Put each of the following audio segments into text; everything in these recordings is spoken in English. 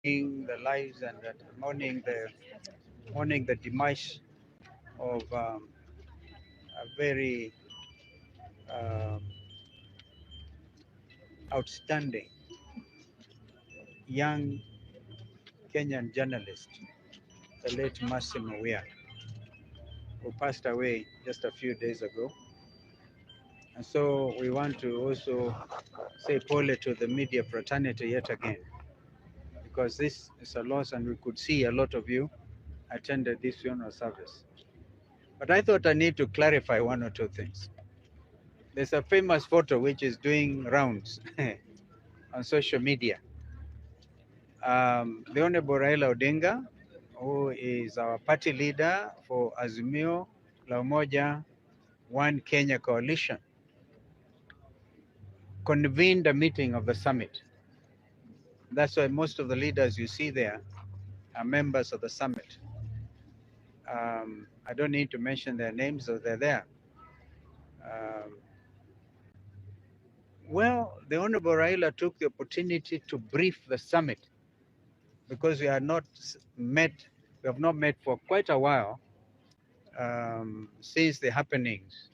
the lives and mourning the demise of a very um, outstanding young Kenyan journalist, the late Massimo Wea, who passed away just a few days ago. And so we want to also say pole to the media fraternity yet again, because this is a loss, and we could see a lot of you attended this funeral service. But I thought I need to clarify one or two things. There's a famous photo which is doing rounds on social media. The Honorable Raila Odinga, who is our party leader for Azimio La Umoja One Kenya coalition, convened a meeting of the summit. That's why most of the leaders you see there are members of the summit. I don't need to mention their names, so they're there. Um, well, the Honorable Raila took the opportunity to brief the summit because we have not met for quite a while since the happenings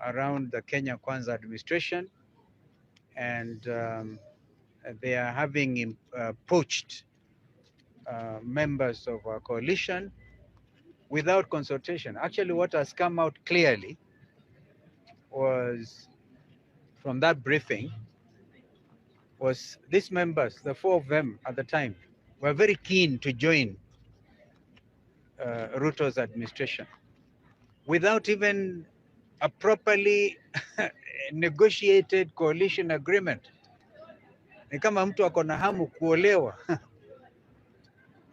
around the Kenya Kwanza administration, and they are having poached members of our coalition without consultation. Actually, what has come out clearly was from that briefing was these members, the four of them at the time, were very keen to join Ruto's administration without even a properly negotiated coalition agreement. Ni kama mtu ako na hamu kuolewa.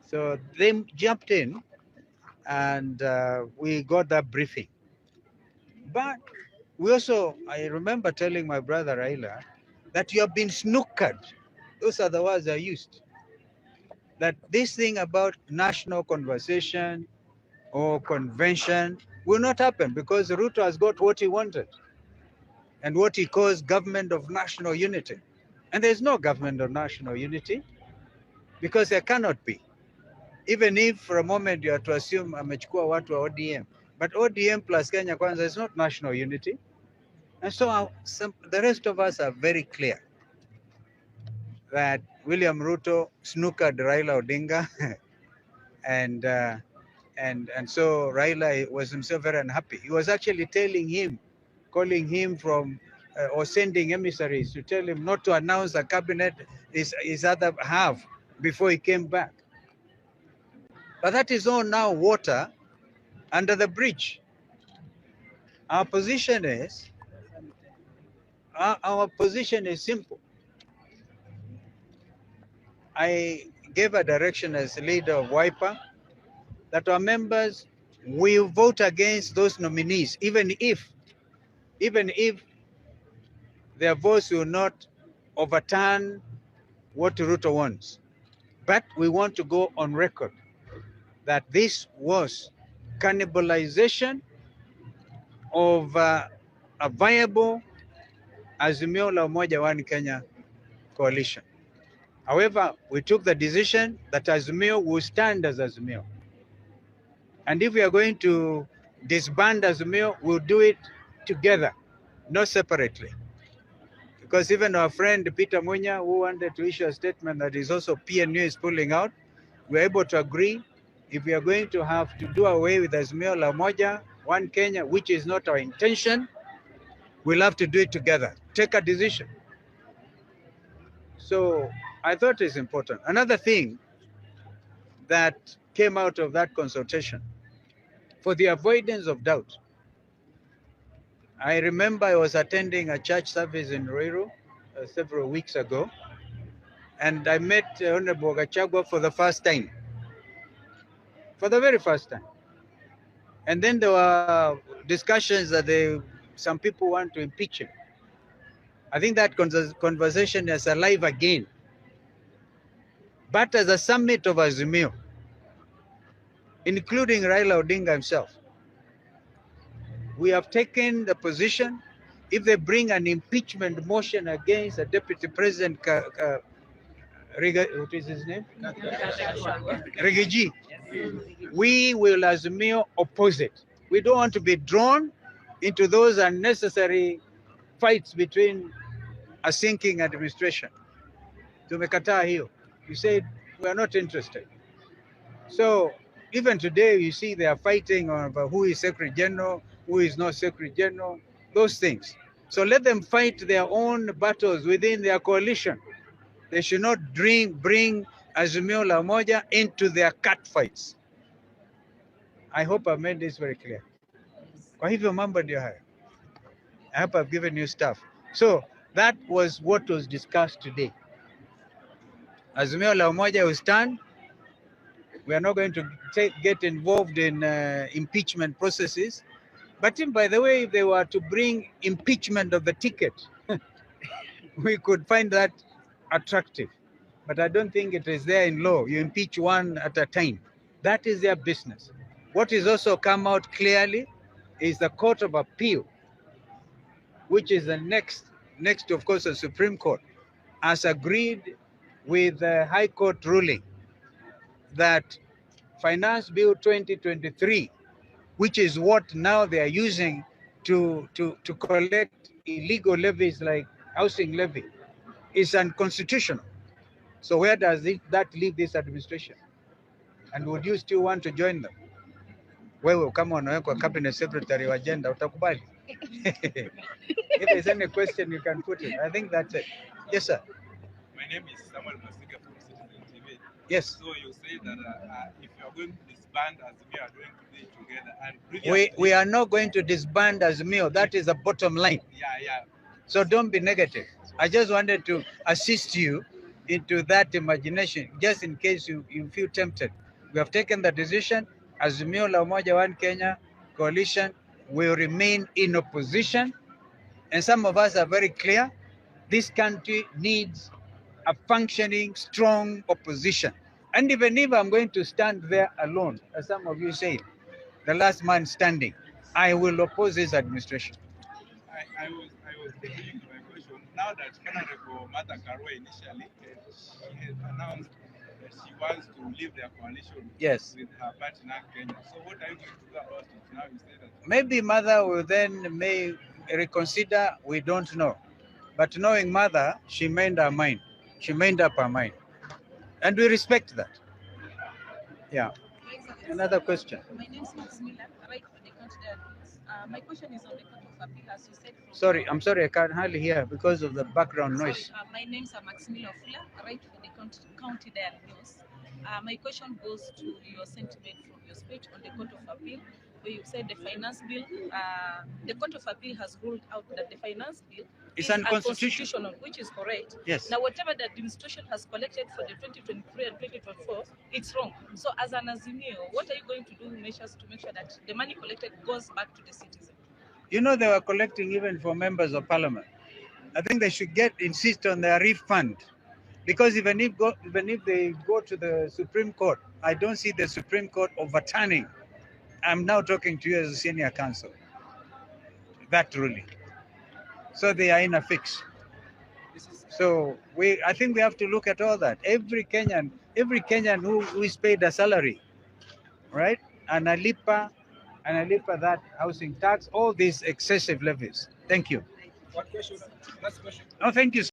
So they jumped in and we got that briefing. But we also, I remember telling my brother Raila that you have been snookered. Those are the words I used. That this thing about national conversation or convention will not happen because Ruto has got what he wanted and what he calls government of national unity. And there's no government of national unity because there cannot be. Even if for a moment you are to assume amechukua watu wa ODM. But ODM plus Kenya Kwanza is not national unity. And so the rest of us are very clear that William Ruto snookered Raila Odinga and so Raila was himself very unhappy. He was actually telling him, calling him from or sending emissaries to tell him not to announce a cabinet his other half before he came back. But that is all now water under the bridge. Our position is simple. I gave a direction as leader of Wiper that our members will vote against those nominees, even if their votes will not overturn what Ruto wants. But we want to go on record that this was cannibalization of a viable Azimio La Umoja One Kenya coalition. However, we took the decision that Azimio will stand as Azimio. And if we are going to disband Azimio, we'll do it together, not separately. Because even our friend Peter Munya, who wanted to issue a statement that is also PNU is pulling out, we're able to agree if we are going to have to do away with Azimio La Umoja, One Kenya, which is not our intention, we'll have to do it together. Take a decision. So I thought it's important. Another thing that came out of that consultation, for the avoidance of doubt, I remember I was attending a church service in Ruiru several weeks ago, and I met Honorable Gachagua for the first time, for the very first time. And then there were discussions that some people want to impeach him. I think that conversation is alive again. But as a summit of Azimio, including Raila Odinga himself, we have taken the position, if they bring an impeachment motion against the Deputy President What is his name? Rigathi. We will azimio oppose it. We don't want to be drawn into those unnecessary fights between a sinking administration. Tumekataa hiyo. You said we are not interested. So even today, you see they are fighting over who is Secretary General, who is not Secretary General, those things. So let them fight their own battles within their coalition. They should not bring Azimio La Umoja into their cat fights. I hope I've made this very clear. Kwa hivyo mambo ndio haya. I hope I've given you stuff. So that was what was discussed today. Azimio La Umoja will stand. We are not going to get involved in impeachment processes. But by the way, if they were to bring impeachment of the ticket, we could find that attractive. But I don't think it is there in law. You impeach one at a time. That is their business. What is also come out clearly is the Court of Appeal, which is the next of course, the Supreme Court, has agreed with the High Court ruling that Finance Bill 2023, which is what now they are using to collect illegal levies like housing levy, is unconstitutional. So where does that leave this administration? And would you still want to join them? Wewe kama unawekwa cabinet secretary wa agenda utakubali? If there's any question, you can put it. I think that's it. Yes, sir. My name is Samuel Masiga from Citizen TV. Yes. So you say that if you are going to disband Azimio, are going to be together. And we are not going to disband Azimio. That is the bottom line. Yeah. So don't be negative. I just wanted to assist you into that imagination, just in case you feel tempted. We have taken the decision. Azimio La Umoja One Kenya coalition will remain in opposition. And some of us are very clear. This country needs a functioning, strong opposition. And even if I'm going to stand there alone, as some of you say, the last man standing, I will oppose this administration. I was thinking my question. Now that Honorable Mother Karua initially she has announced that she wants to leave their coalition with her partner Kenya. So what are you going to do about it? Now you say that maybe Mother will then may reconsider, we don't know. But knowing Mother, she made her mind. She made up her mind. And we respect that. Yeah. Another question. My name is Maximilian, right for the country diaries. My question is on the Court of Appeal, as you said. I'm sorry, I can't hardly hear because of the background noise. My name is Maximilian Fula, right for the county diary news. My question goes to your sentiment from your speech on the Court of Appeal, where you said the finance bill, the Court of Appeal has ruled out that the finance bill is unconstitutional, which is correct. Yes. Now, whatever the administration has collected for the 2023 and 2024, it's wrong. So, as an azimio, what are you going to do measures to make sure that the money collected goes back to the citizen? You know, they were collecting even for members of parliament. I think they should insist on their refund, because even if they go to the Supreme Court, I don't see the Supreme Court overturning. I'm now talking to you as a senior counsel. That ruling. So they are in a fix. So I think we have to look at all that. Every Kenyan who is paid a salary, right? Analipa that housing tax, all these excessive levies. Thank you. one question, last question. Oh, thank you.